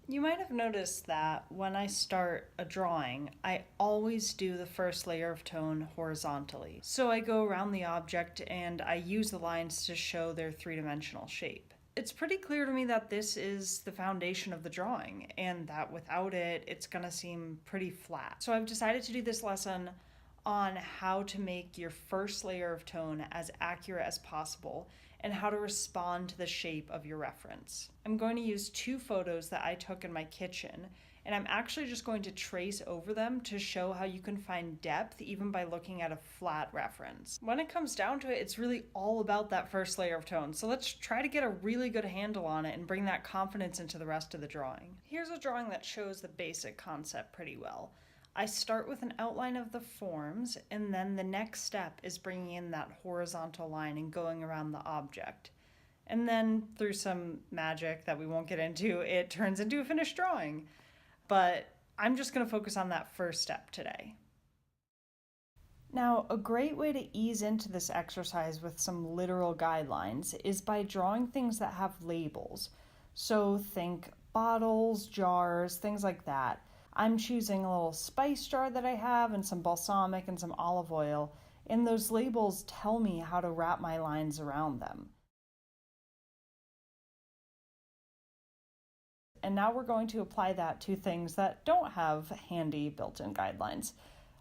You might have noticed that when I start a drawing, I always do the first layer of tone horizontally. So I go around the object and I use the lines to show their three-dimensional shape. It's pretty clear to me that this is the foundation of the drawing and that without it, it's gonna seem pretty flat. So I've decided to do this lesson on how to make your first layer of tone as accurate as possible and how to respond to the shape of your reference. I'm going to use two photos that I took in my kitchen, and I'm actually just going to trace over them to show how you can find depth even by looking at a flat reference. When it comes down to it, it's really all about that first layer of tone. So let's try to get a really good handle on it and bring that confidence into the rest of the drawing. Here's a drawing that shows the basic concept pretty well. I start with an outline of the forms, and then the next step is bringing in that horizontal line and going around the object. And then through some magic that we won't get into, it turns into a finished drawing. But I'm just going to focus on that first step today. Now, a great way to ease into this exercise with some literal guidelines is by drawing things that have labels. So think bottles, jars, things like that. I'm choosing a little spice jar that I have and some balsamic and some olive oil, and those labels tell me how to wrap my lines around them. And now we're going to apply that to things that don't have handy built-in guidelines,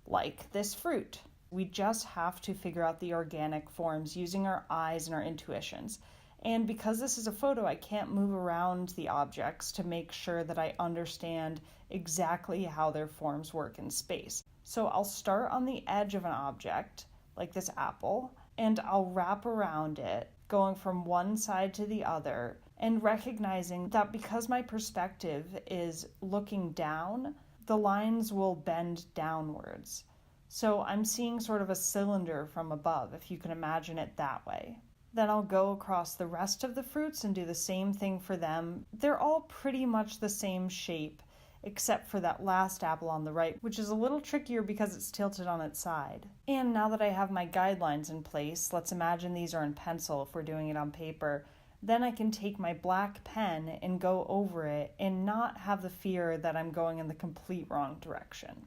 like this fruit. We just have to figure out the organic forms using our eyes and our intuitions. And because this is a photo, I can't move around the objects to make sure that I understand exactly how their forms work in space. So I'll start on the edge of an object, like this apple, and I'll wrap around it, going from one side to the other, and recognizing that because my perspective is looking down, the lines will bend downwards. So I'm seeing sort of a cylinder from above, if you can imagine it that way. Then I'll go across the rest of the fruits and do the same thing for them. They're all pretty much the same shape, except for that last apple on the right, which is a little trickier because it's tilted on its side. And now that I have my guidelines in place, let's imagine these are in pencil if we're doing it on paper, then I can take my black pen and go over it and not have the fear that I'm going in the complete wrong direction.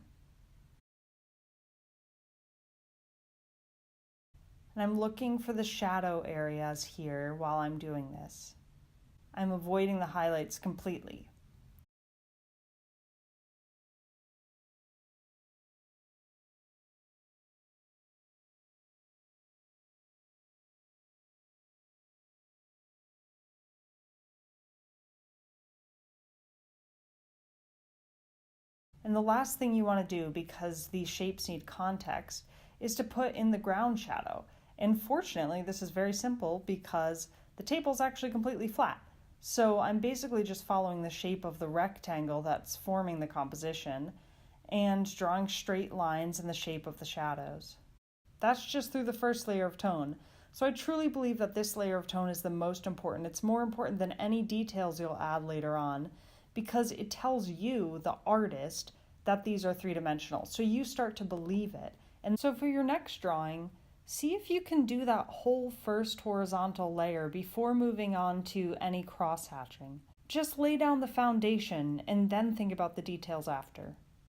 And I'm looking for the shadow areas here while I'm doing this. I'm avoiding the highlights completely. And the last thing you want to do, because these shapes need context, is to put in the ground shadow. And fortunately, this is very simple because the table is actually completely flat. So I'm basically just following the shape of the rectangle that's forming the composition and drawing straight lines in the shape of the shadows. That's just through the first layer of tone. So I truly believe that this layer of tone is the most important. It's more important than any details you'll add later on because it tells you, the artist, that these are three-dimensional. So you start to believe it. And so for your next drawing, see if you can do that whole first horizontal layer before moving on to any cross-hatching. Just lay down the foundation and then think about the details after.